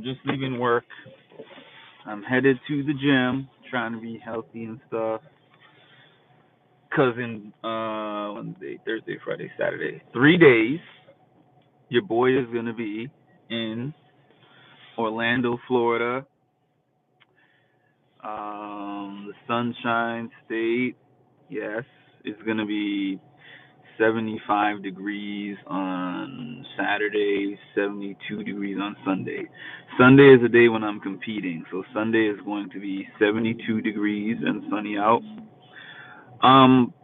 just leaving work. I'm headed to the gym, trying to be healthy and stuff. Cause in Wednesday, Thursday, Friday, Saturday, 3 days, your boy is gonna be in Orlando, Florida, the Sunshine State. Yes, it's gonna be 75 degrees on Saturday, 72 degrees on Sunday. Sunday is the day when I'm competing, so Sunday is going to be 72 degrees and sunny out. Um,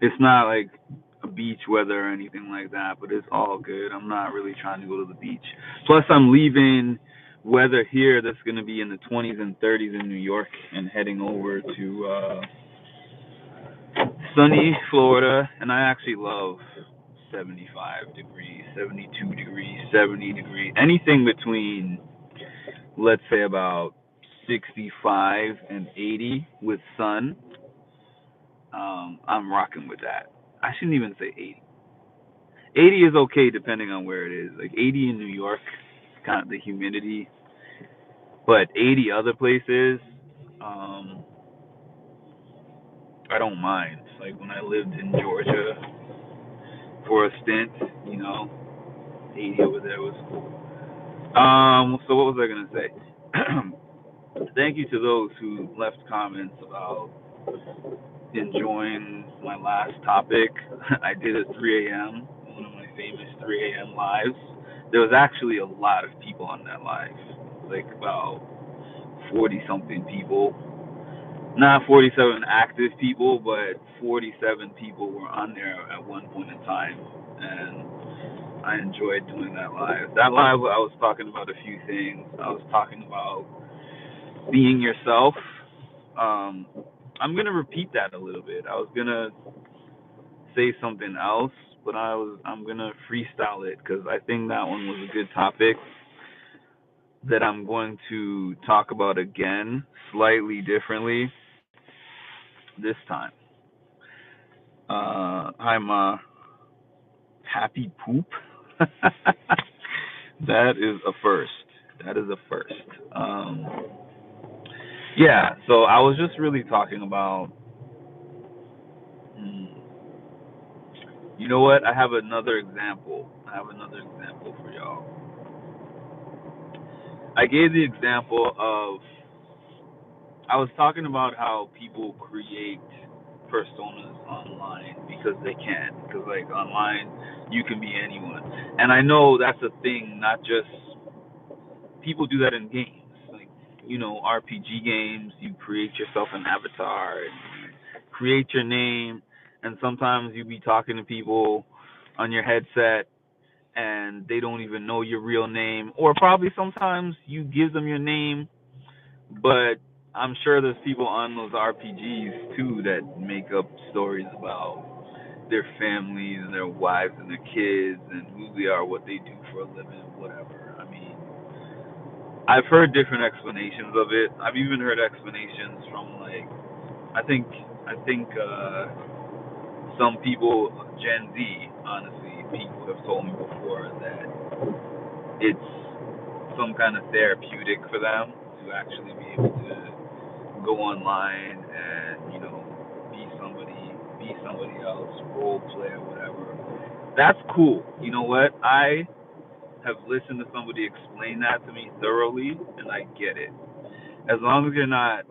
it's not like a beach weather or anything like that, but it's all good. I'm not really trying to go to the beach. Plus, I'm leaving weather here that's going to be in the 20s and 30s in New York and heading over to sunny Florida. And I actually love 75 degrees, 72 degrees, 70 degrees, anything between, let's say, about 65 and 80 with sun. I'm rocking with that. I shouldn't even say 80. 80 is okay depending on where it is. Like 80 in New York, kind of the humidity, but 80 other places, um, I don't mind. Like when I lived in Georgia for a stint, you know, 80 over there was cool. So what was I gonna say? Thank you to those who left comments about enjoying my last topic. I did at 3 a.m. one of my famous 3 a.m. lives. There was actually a lot of people on that live, like about 40 something people. Not 47 active people, but 47 people were on there at one point in time, and I enjoyed doing that live. That live, I was talking about a few things. I was talking about being yourself. Um, I'm gonna repeat that a little bit. I was gonna say something else, but I'm gonna freestyle it because I think that one was a good topic that I'm going to talk about again, slightly differently this time. Hi Ma, happy poop. That is a first. That is a first. Um, yeah. So I was just really talking about. Hmm, you know what? I have another example. I have another example for y'all. I gave the example of I was talking about how people create personas online because they can. Because like online, you can be anyone, and I know that's a thing. Not just people do that in games, like RPG games. You create yourself an avatar, and you create your name, and sometimes you be talking to people on your headset and they don't even know your real name, or probably sometimes you give them your name, but I'm sure there's people on those RPGs too that make up stories about their families and their wives and their kids and who they are, what they do for a living, whatever. I mean, I've heard different explanations of it. I've even heard explanations from like I think some people, Gen Z, honestly, people have told me before that it's some kind of therapeutic for them to actually be able to go online and be somebody else, role play or whatever. That's cool. You know what? I have listened to somebody explain that to me thoroughly, and I get it. As long as you're not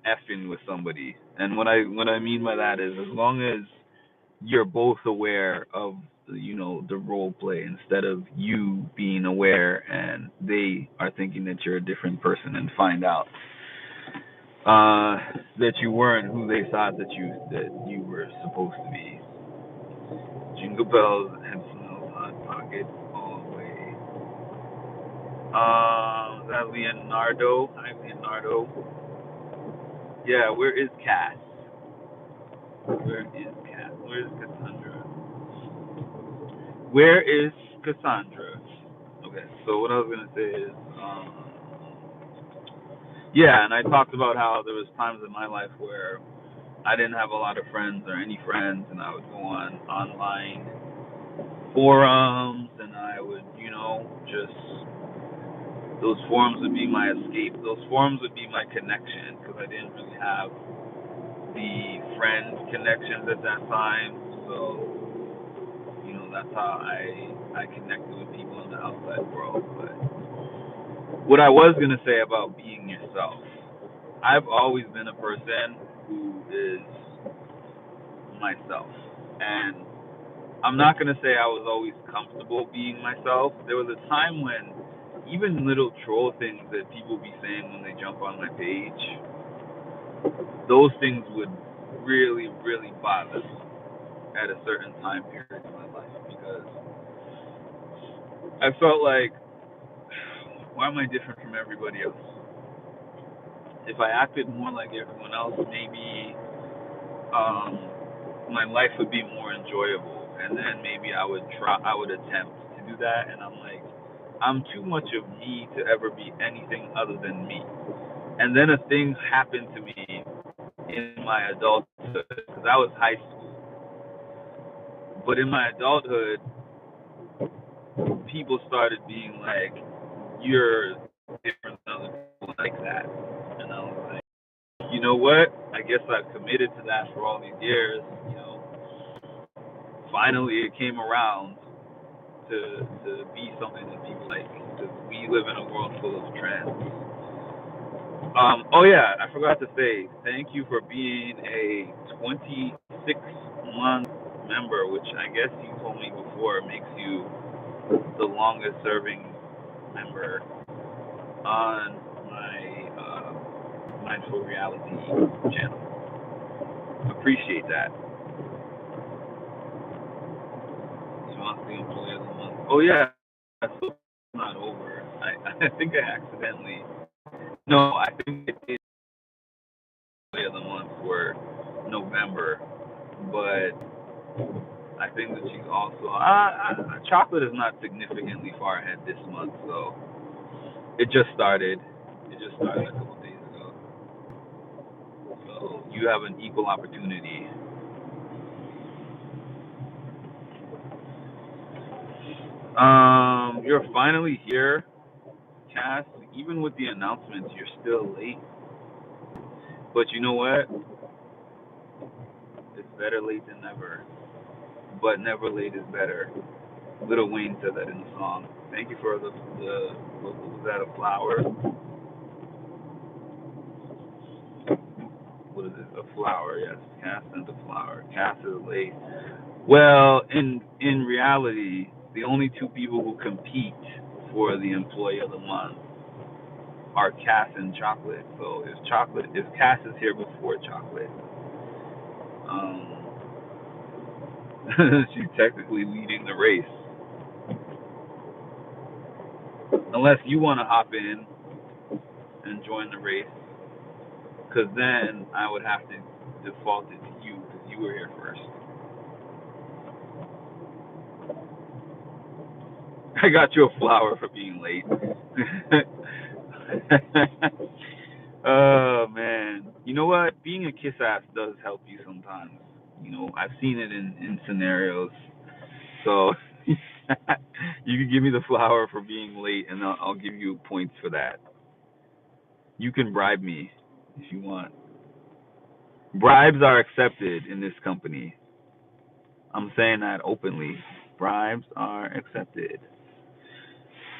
effing with somebody, and what I mean by that is as long as you're both aware of the role play instead of you being aware and they are thinking that you're a different person and find out that you weren't who they thought that you were supposed to be. Jingle bells and smells hot pocket all the way. Is that Leonardo? Hi Leonardo. Yeah, where is Cass? Where is Cass? Where is Cassandra? Where is Cassandra? Okay, so what I was gonna say is, yeah, and I talked about how there was times in my life where I didn't have a lot of friends or any friends, and I would go online forums, and I would, just those forums would be my escape. Those forums would be my connection because I didn't really have the friend connections at that time. So, that's how I connected with people in the outside world. But what I was gonna say about being yourself, I've always been a person who is myself, and I'm not gonna say I was always comfortable being myself. There was a time when even little troll things that people be saying when they jump on my page, those things would really, really bother me at a certain time period in my life because I felt like, why am I different from everybody else? If I acted more like everyone else, maybe um, my life would be more enjoyable, and then maybe I would attempt to do that, and I'm like, I'm too much of me to ever be anything other than me. And then a thing happened to me in my adulthood, because I was high school, but in my adulthood, people started being like, you're different than other people like that, and I was like, you know what? I guess I've committed to that for all these years. Finally it came around to be something that people like. Because we live in a world full of trends. Oh yeah, I forgot to say thank you for being a 26-month member, which I guess you told me before makes you the longest serving member on my Mindful Reality channel. Appreciate that. Monthly employee of the month. Oh yeah, so it's not over. I think I accidentally. No, I think it is employee of the month for November, but I think that she's also. Chocolate is not significantly far ahead this month, so it just started. It just started a couple of days ago. So you have an equal opportunity. You're finally here, Cass. Even with the announcements, you're still late. But you know what? It's better late than never. But never late is better. Lil Wayne said that in the song. Thank you for the what was that, a flower? What is it? A flower, yes. Cass sent a flower. Cass is late. Well, in reality, the only two people who compete for the employee of the month are Cass and Chocolate. So if Cass is here before Chocolate, um, she's technically leading the race. Unless you want to hop in and join the race, because then I would have to default it to you because you were here first. I got you a flower for being late. Oh man, you know what? Being a kiss ass does help you sometimes. I've seen it in scenarios. So you can give me the flower for being late, and I'll give you points for that. You can bribe me if you want. Bribes are accepted in this company. I'm saying that openly. Bribes are accepted.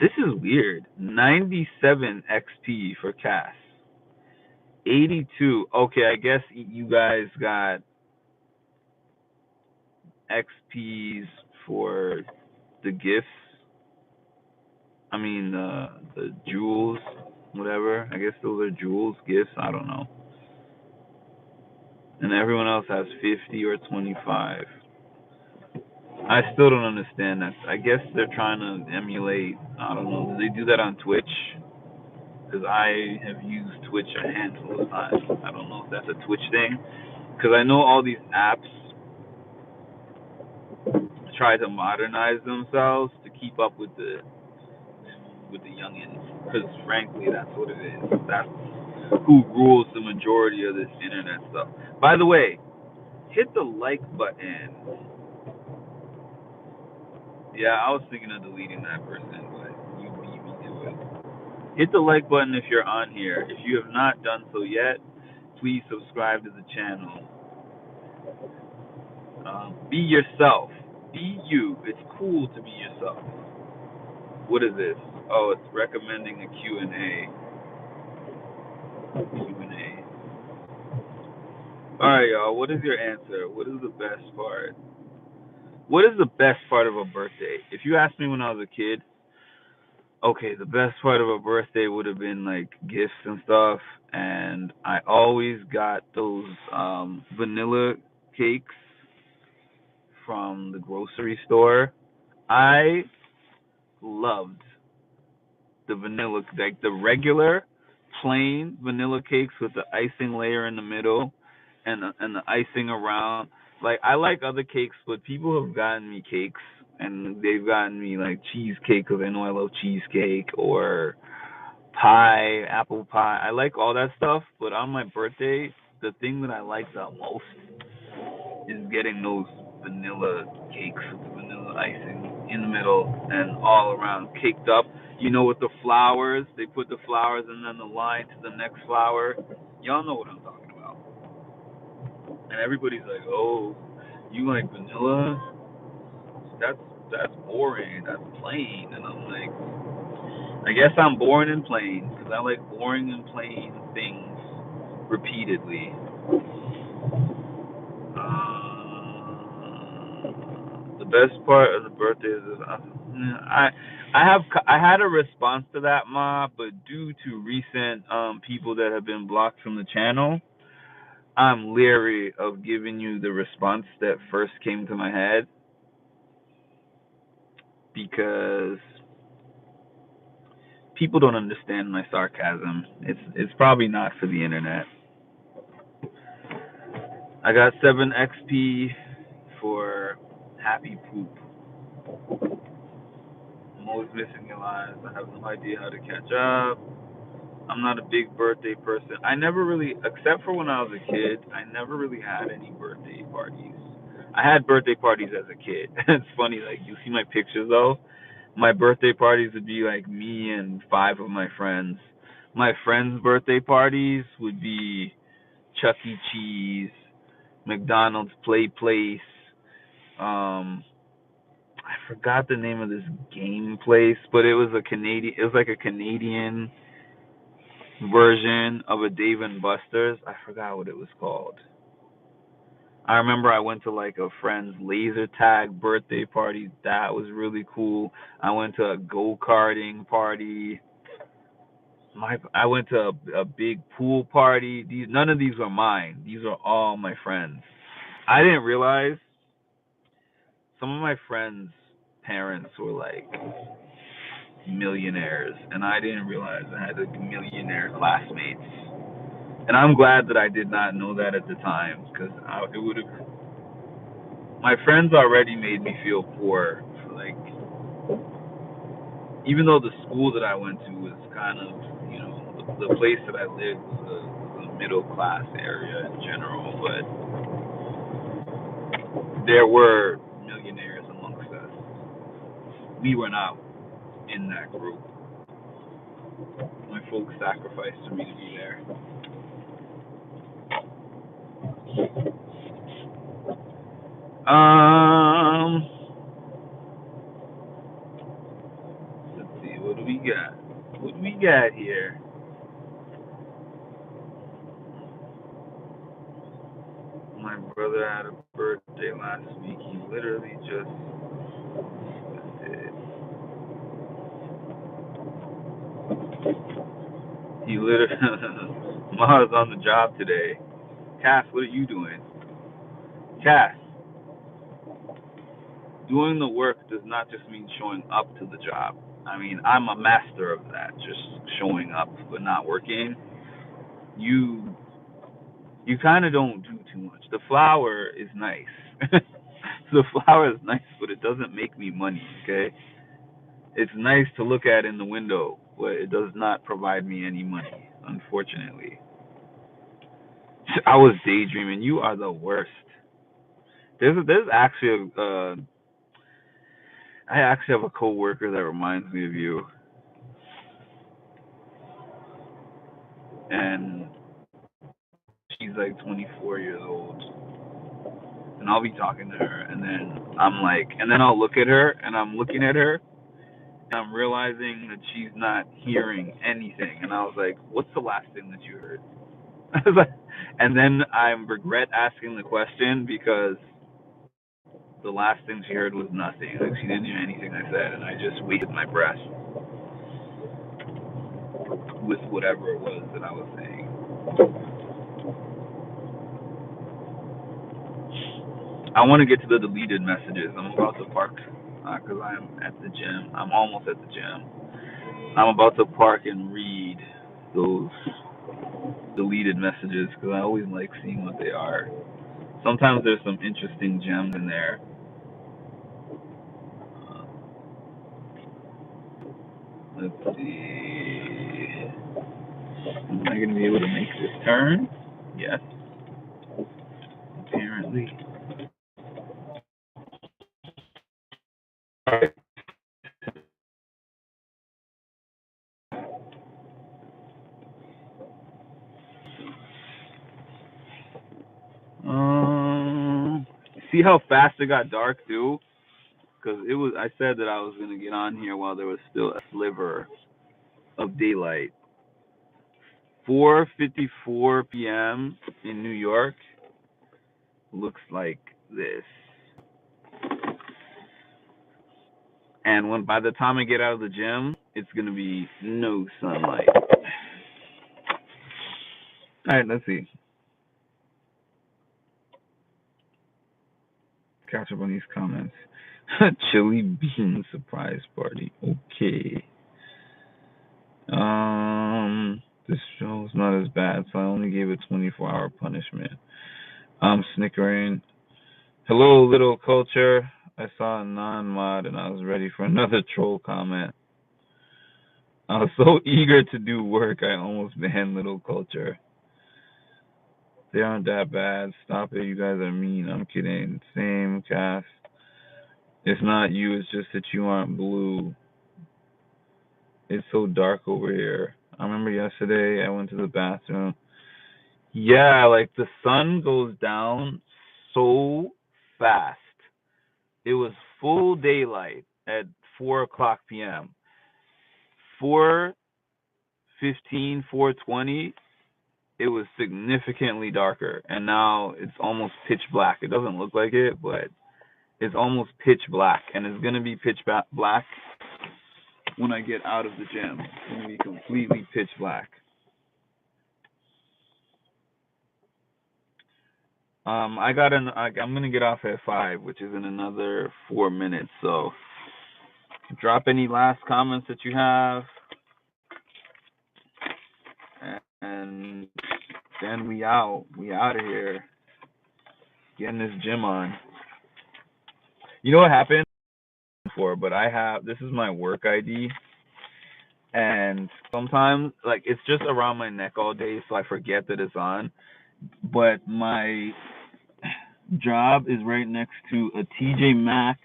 This is weird. 97 XP for Cass. 82. Okay, I guess you guys got XPs for the gifts. I mean, the jewels, whatever. I guess those are jewels, gifts. I don't know. And everyone else has 50 or 25. I still don't understand that. I guess they're trying to emulate. I don't know. Do they do that on Twitch? Because I have used Twitch a handful of times. I don't know if that's a Twitch thing. Because I know all these apps try to modernize themselves to keep up with the youngins. Because frankly, that's what it is. That's who rules the majority of this internet stuff. By the way, hit the like button Yeah, I was thinking of deleting that person, but you beat me to it. Hit the like button if you're on here. If you have not done so yet, please subscribe to the channel. Be yourself. Be you. It's cool to be yourself. What is this? Oh, it's recommending a Q&A. Q&A. All right, y'all. What is your answer? What is the best part? What is the best part of a birthday? If you asked me when I was a kid, okay, the best part of a birthday would have been like gifts and stuff, and I always got those vanilla cakes from the grocery store. I loved the vanilla, like the regular plain vanilla cakes with the icing layer in the middle and the icing around. Like I like other cakes, but people have gotten me cakes and they've gotten me like cheesecake because I know I love cheesecake or pie, apple pie. I like all that stuff, but on my birthday, the thing that I like the most is getting those vanilla cakes with the vanilla icing in the middle and all around caked up. You know, with the flowers, they put the flowers and then the line to the next flower. Y'all know what I'm talking about. And everybody's like, "Oh, you like vanilla? That's that's boring. That's plain." And I'm like, I guess I'm boring and plain because I like boring and plain things repeatedly. The best part of the birthday is I had a response to that, Ma, but due to recent people that have been blocked from the channel, I'm leery of giving you the response that first came to my head because people don't understand my sarcasm. It's probably not for the internet. I got 7 XP for happy poop. I'm always missing your lines. I have no idea how to catch up. I'm not a big birthday person. I never really, except for when I was a kid, I never really had any birthday parties. I had birthday parties as a kid. It's funny, like you see my pictures though. My birthday parties would be like me and 5 of my friends. My friends' birthday parties would be Chuck E. Cheese, McDonald's Play Place. I forgot the name of this game place, but it was a Canadian. It was like a Canadian version of a Dave and Buster's. I forgot what it was called. I remember I went to like a friend's laser tag birthday party. That was really cool. I went to a go-karting party. I went to a big pool party. None of these were mine. These are all my friends. I didn't realize some of my friends' parents were like millionaires, and I didn't realize I had like millionaire classmates. And I'm glad that I did not know that at the time, because it would have. My friends already made me feel poor. Like, even though the school that I went to was kind of, the place that I lived was a middle class area in general, but there were millionaires amongst us. We were not in that group. My folks sacrificed for me to be there. Let's see, what do we got? What do we got here? My brother had a birthday last week. He literally just did. He literally Ma's on the job today. Cass, what are you doing? Cass, doing the work does not just mean showing up to the job. I mean, I'm a master of that. Just showing up but not working. You kind of don't do too much. The flower is nice. The flower is nice, but it doesn't make me money, okay? It's nice to look at in the window, but it does not provide me any money, unfortunately. I was daydreaming. You are the worst. There's actually I actually have a coworker that reminds me of you, and she's like 24 years old, and I'll be talking to her, and then I'm like, and then I'll look at her, and I'm looking at her, and I'm realizing that she's not hearing anything, and I was like, what's the last thing that you heard? And then I regret asking the question because the last thing she heard was nothing. Like she didn't hear anything I said, and I just wasted my breath with whatever it was that I was saying. I want to get to the deleted messages. I'm about to park because I'm at the gym. I'm almost at the gym. I'm about to park and read those deleted messages because I always like seeing what they are. Sometimes there's some interesting gems in there. Let's see. Am I going to be able to make this turn? Yes, apparently. All right. See how fast it got dark too? Because it was. I said that I was gonna get on here while there was still a sliver of daylight. 4:54 p.m. in New York looks like this. And when by the time I get out of the gym, it's gonna be no sunlight. All right, let's see. Catch up on these comments. Chili bean surprise party. Okay. This show's not as bad, so I only gave it 24-hour punishment. I'm snickering. Hello, little culture. I saw a non-mod and I was ready for another troll comment. I was so eager to do work, I almost banned little culture. They aren't that bad. Stop it, you guys are mean. I'm kidding. Same cast. It's not you, it's just that you aren't blue. It's so dark over here. I remember yesterday I went to the bathroom. Yeah, like the sun goes down so fast. It was full daylight at 4 o'clock p.m. 4:15, 4:20, it was significantly darker, and now it's almost pitch black. It doesn't look like it, but it's almost pitch black, and it's gonna be pitch black when I get out of the gym. It's gonna be completely pitch black. I'm gonna get off at 5, which is in another 4 minutes. So, drop any last comments that you have, and then we out. We out of here. Getting this gym on. You know what happened before? But this is my work ID, and sometimes like it's just around my neck all day, so I forget that it's on. But my job is right next to a TJ Maxx,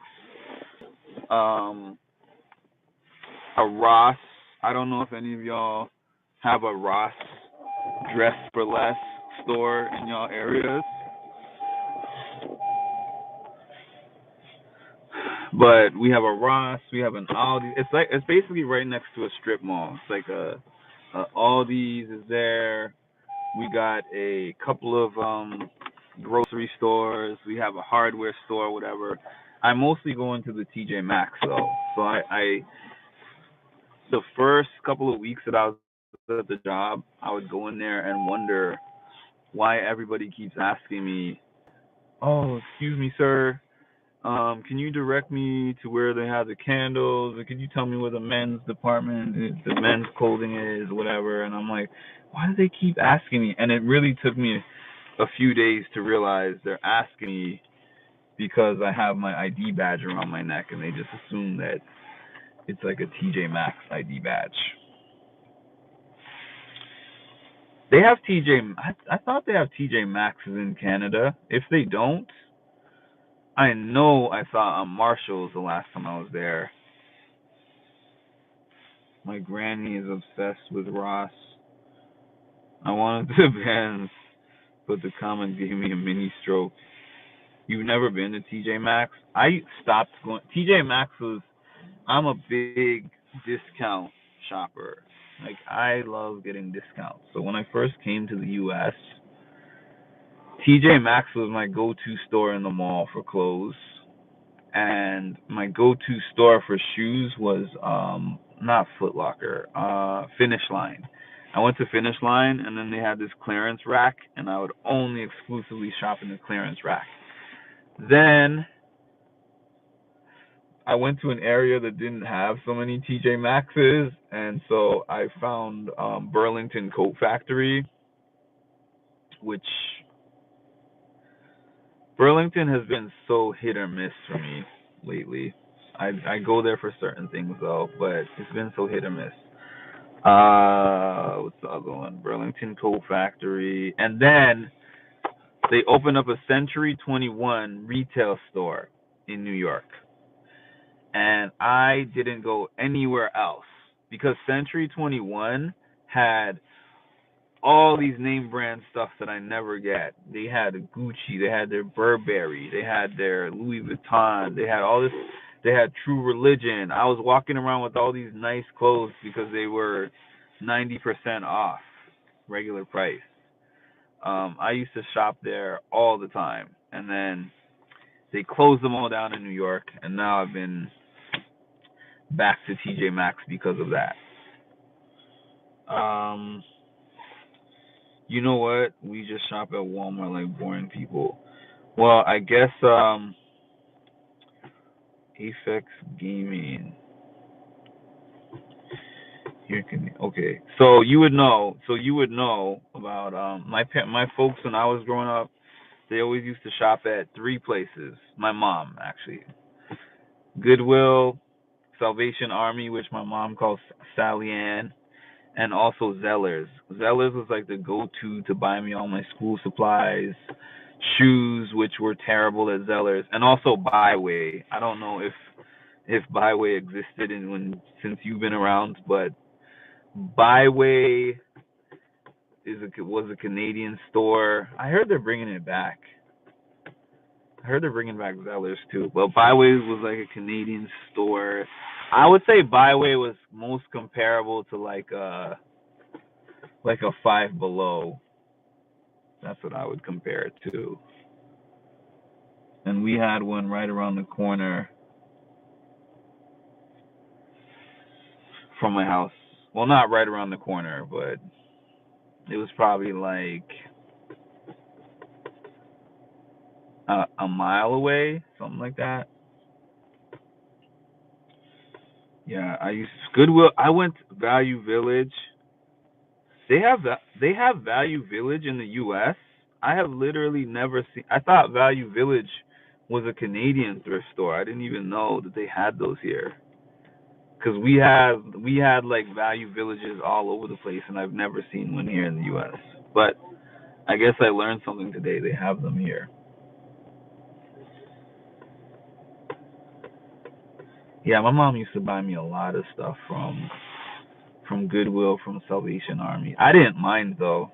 a Ross. I don't know if any of y'all have a Ross Dress for Less store in y'all areas, but we have a Ross, we have an Aldi. It's basically right next to a strip mall. It's like a Aldi's is there. We got a couple of grocery stores. We have a hardware store, whatever. I mostly go into the TJ Maxx though. So I the first couple of weeks that I was at the job, I would go in there and wonder why everybody keeps asking me, "Oh, excuse me, sir. Can you direct me to where they have the candles? Or could you tell me where the men's department, the men's clothing is, whatever?" And I'm like, why do they keep asking me? And it really took me a few days to realize they're asking me because I have my ID badge around my neck, and they just assume that it's like a TJ Maxx ID badge. They have TJ. I thought they have TJ Maxx's in Canada. If they don't, I know I saw Marshalls the last time I was there. My granny is obsessed with Ross. I wanted to Vans, but the comment gave me a mini stroke. You've never been to TJ Maxx? I stopped going. TJ Maxx was. I'm a big discount shopper. Like I love getting discounts. So when I first came to the U.S., TJ Maxx was my go-to store in the mall for clothes, and my go-to store for shoes was not Foot Locker, Finish Line. I went to Finish Line, and then they had this clearance rack, and I would only exclusively shop in the clearance rack. Then I went to an area that didn't have so many TJ Maxxes, and so I found Burlington Coat Factory, which Burlington has been so hit or miss for me lately. I go there for certain things though, but it's been so hit or miss. What's the other one? Burlington Coat Factory, and then they opened up a Century 21 retail store in New York, and I didn't go anywhere else because Century 21 had all these name brand stuff that I never get. They had Gucci, they had their Burberry, they had their Louis Vuitton, they had all this, they had True Religion. I was walking around with all these nice clothes because they were 90% off regular price. I used to shop there all the time, and then they closed them all down in New York, and now I've been back to TJ Maxx because of that. Um, you know what? We just shop at Walmart like boring people. Well, I guess Apex Gaming. Here can okay. So you would know. So you would know about my folks when I was growing up. They always used to shop at three places. My mom actually. Goodwill, Salvation Army, which my mom calls Sally Ann, and also Zellers. Zellers was like the go-to to buy me all my school supplies, shoes, which were terrible at Zellers, and also Byway. I don't know if Byway existed in when since you've been around, but Byway was a Canadian store. I heard they're bringing it back. I heard they're bringing back Zellers too. But Byway was like a Canadian store. I would say Byway was most comparable to like a Five Below. That's what I would compare it to. And we had one right around the corner from my house. Well, not right around the corner, but it was probably like a mile away, something like that. Yeah, I used Goodwill. I went to Value Village. They have Value Village in the U.S. I have literally never seen. I thought Value Village was a Canadian thrift store. I didn't even know that they had those here. Because we had like Value Villages all over the place, and I've never seen one here in the U.S. But I guess I learned something today. They have them here. Yeah, my mom used to buy me a lot of stuff from Goodwill, from Salvation Army. I didn't mind though.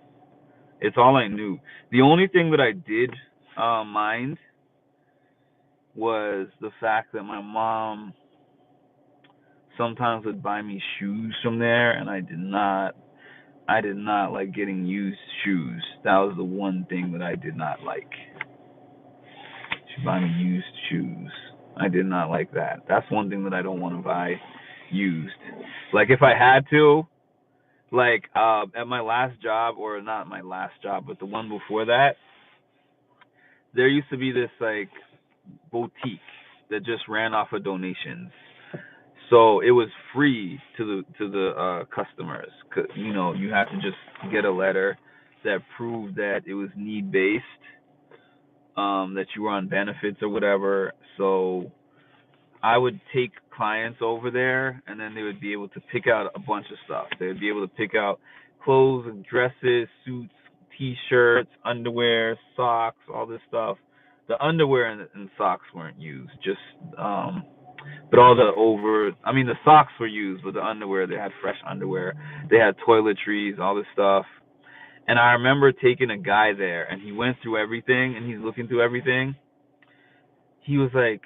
It's all I knew. The only thing that I did mind was the fact that my mom sometimes would buy me shoes from there, and I did not like getting used shoes. That was the one thing that I did not like. She buy me used shoes. I did not like that. That's one thing that I don't want to buy used. Like if I had to, like at my last job, or not my last job, but the one before that, there used to be this like boutique that just ran off of donations. So it was free to the customers. You know, you had to just get a letter that proved that it was need based, that you were on benefits or whatever. So I would take clients over there, and then they would be able to pick out a bunch of stuff. They would be able to pick out clothes and dresses, suits, t-shirts, underwear, socks, all this stuff. the underwear and socks weren't used. Just but all the socks were used, but the underwear, they had fresh underwear. They had toiletries, all this stuff. And I remember taking a guy there, and he went through everything, and he's looking through everything. He was like,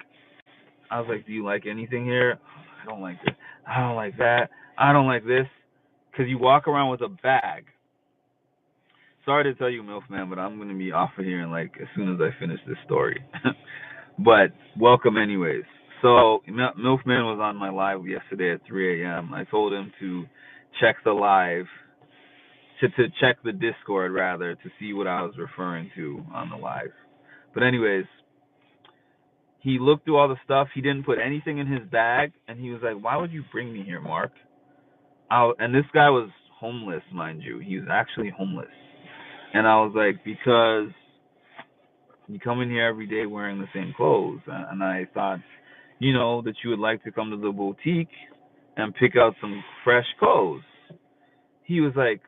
I was like, do you like anything here? I don't like this. I don't like that. I don't like this. Because you walk around with a bag. Sorry to tell you, MILF man, but I'm going to be off of here as soon as I finish this story. But welcome anyways. So MILF man was on my live yesterday at 3 a.m. I told him to check the live, to check the Discord rather, to see what I was referring to on the live. But anyways, he looked through all the stuff. He didn't put anything in his bag, and he was like, "Why would you bring me here, Mark?" And this guy was homeless, mind you. He was actually homeless. And I was like, "Because you come in here every day wearing the same clothes." And I thought, that you would like to come to the boutique and pick out some fresh clothes. He was like,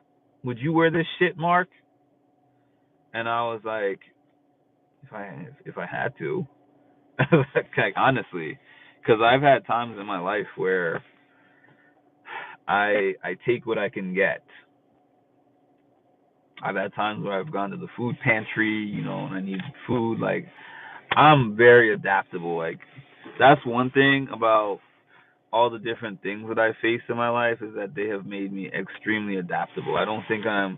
"Would you wear this shit, Mark?" And I was like, if I had to. Like, honestly, because I've had times in my life where I take what I can get. I've had times where I've gone to the food pantry, and I need food. Like, I'm very adaptable. Like, that's one thing about all the different things that I face in my life, is that they have made me extremely adaptable. I don't think I'm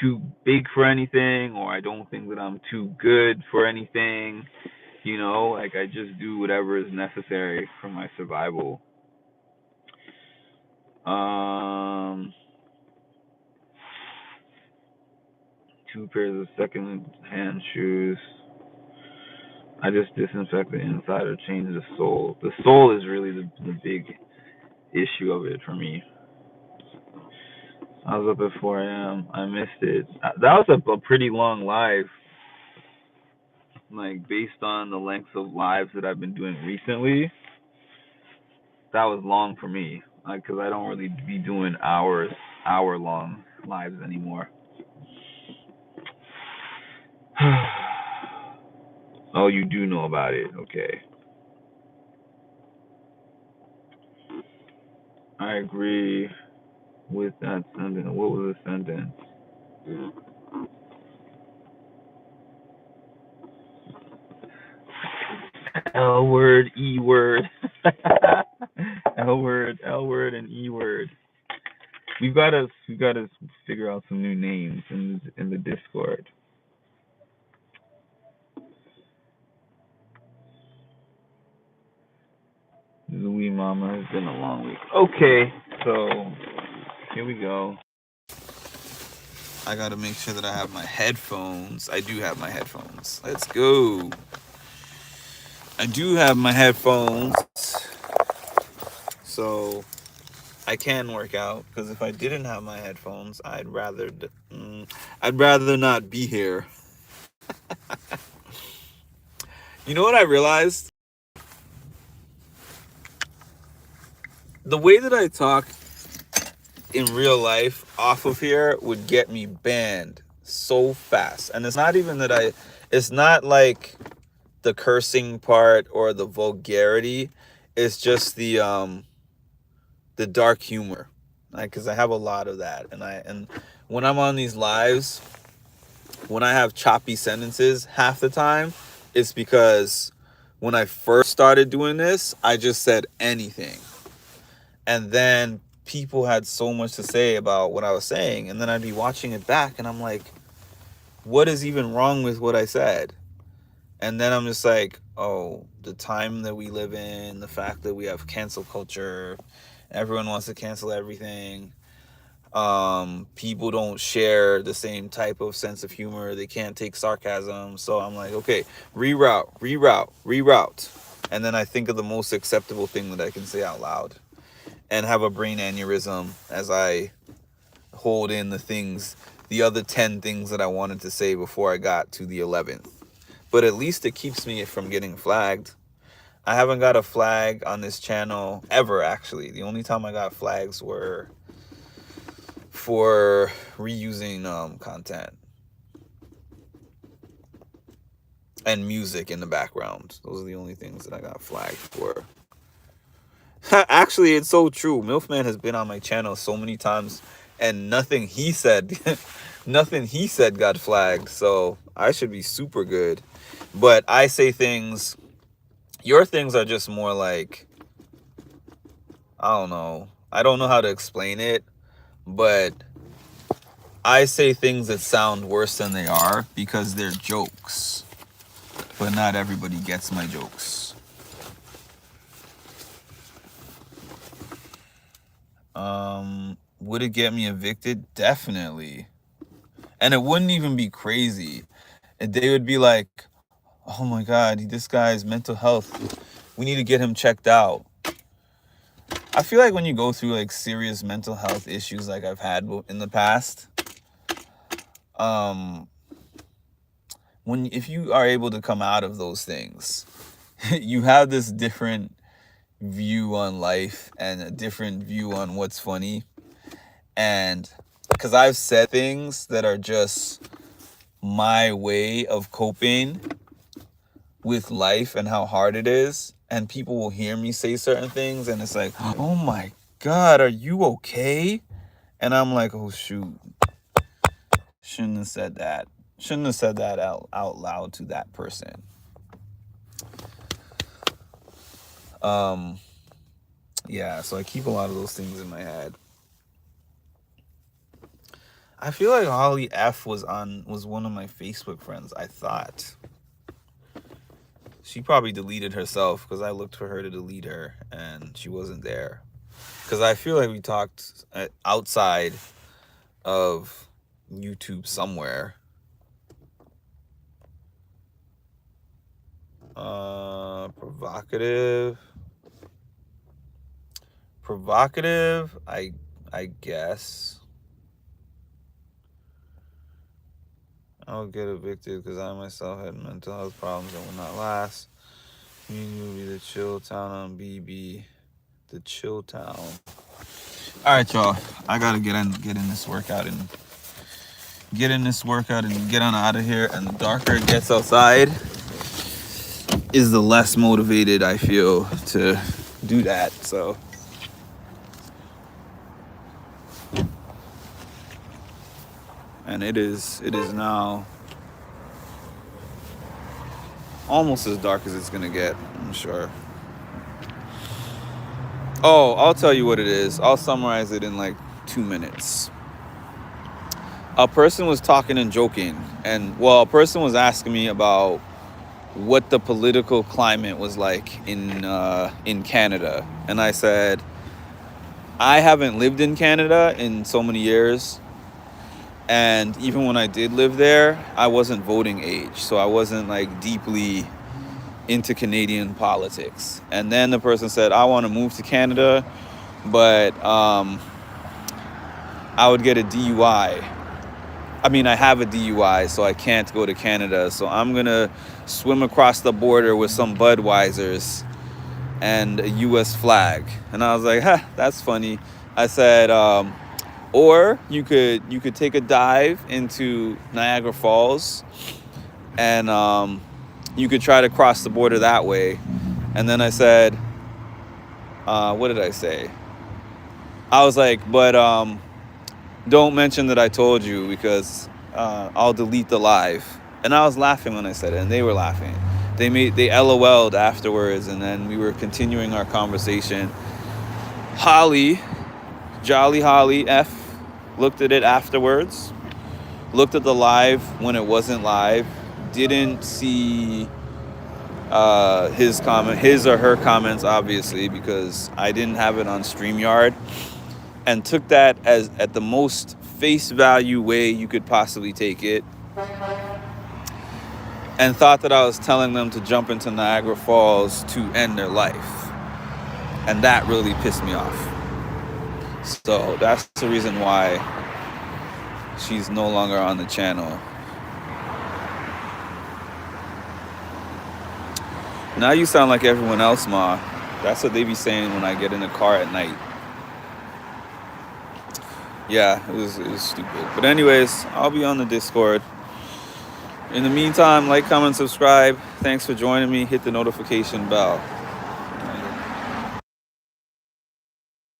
too big for anything, or I don't think that I'm too good for anything. Like, I just do whatever is necessary for my survival. Two pairs of second-hand shoes. I just disinfect the inside or change the sole. The sole is really the big issue of it for me. I was up at 4 a.m. I missed it. That was a pretty long live. Like, based on the length of lives that I've been doing recently, that was long for me. Like, because I don't really be doing hour-long lives anymore. Oh, you do know about it. Okay. I agree with that sentence. What was the sentence? L word, E word. L word, and E word. We've got to figure out some new names in the Discord. Louis Mama, has been a long week. Okay, so here we go. I gotta make sure that I have my headphones. I do have my headphones. Let's go. I do have my headphones, so I can work out. Because if I didn't have my headphones, I'd rather not be here. You know what I realized? The way that I talk in real life off of here would get me banned so fast. And it's not even that it's not like the cursing part or the vulgarity. It's just the dark humor. Like, cuz I have a lot of that, and when I'm on these lives, when I have choppy sentences half the time, it's because when I first started doing this, I just said anything. And then people had so much to say about what I was saying. And then I'd be watching it back and I'm like, what is even wrong with what I said? And then I'm just like, oh, the time that we live in, the fact that we have cancel culture, everyone wants to cancel everything. People don't share the same type of sense of humor. They can't take sarcasm. So I'm like, okay, reroute. And then I think of the most acceptable thing that I can say out loud, and have a brain aneurysm as I hold in the other 10 things that I wanted to say before I got to the 11th. But at least it keeps me from getting flagged. I haven't got a flag on this channel ever, actually. The only time I got flags were for reusing content. and music in the background. Those are the only things that I got flagged for. Actually, it's so true. Milfman has been on my channel so many times, and nothing he said, nothing he said got flagged. So I should be super good. But I say things. Your things are just more like, I don't know. I don't know how to explain it, but I say things that sound worse than they are because they're jokes. But not everybody gets my jokes. Would it get me evicted? Definitely. And it wouldn't even be crazy. And they would be like, oh my God, this guy's mental health. We need to get him checked out. I feel like when you go through like serious mental health issues like I've had in the past, if you are able to come out of those things, you have this different view on life and a different view on what's funny. And because I've said things that are just my way of coping with life and how hard it is, and people will hear me say certain things and it's like, oh my God, are you okay? And I'm like, oh shoot, shouldn't have said that out loud to that person. Yeah, so I keep a lot of those things in my head. I feel like Holly F was one of my Facebook friends, I thought. She probably deleted herself because I looked for her to delete her and she wasn't there. Because I feel like we talked outside of YouTube somewhere. Provocative, I guess. I'll get evicted because I myself had mental health problems that will not last. Community will be the chill town on BB. The chill town. All right, y'all. I gotta get in this workout and get on out of here. And the darker it gets outside, is the less motivated I feel to do that. So. And it is now almost as dark as it's gonna get, I'm sure. Oh, I'll tell you what it is. I'll summarize it in like 2 minutes. A person was talking and joking, and a person was asking me about what the political climate was like in Canada, and I said, I haven't lived in Canada in so many years. And even when I did live there, I wasn't voting age. So I wasn't like deeply into Canadian politics. And then the person said, I want to move to Canada, but I would get a DUI. I mean, I have a DUI, so I can't go to Canada. So I'm going to swim across the border with some Budweisers and a U.S. flag. And I was like, that's funny. I said, or you could take a dive into Niagara Falls and you could try to cross the border that way. And then I said, what did I say? I was like, but don't mention that I told you because I'll delete the live. And I was laughing when I said it, and they were laughing. They LOL'd afterwards, and then we were continuing our conversation. Jolly Holly F looked at it afterwards, looked at the live when it wasn't live, didn't see his or her comments, obviously, because I didn't have it on StreamYard, and took that as at the most face value way you could possibly take it, and thought that I was telling them to jump into Niagara Falls to end their life. And that really pissed me off. So that's the reason why she's no longer on the channel. Now you sound like everyone else, Ma. That's what they be saying when I get in the car at night. Yeah, it was stupid. But anyways, I'll be on the Discord. In the meantime, like, comment, subscribe. Thanks for joining me. Hit the notification bell.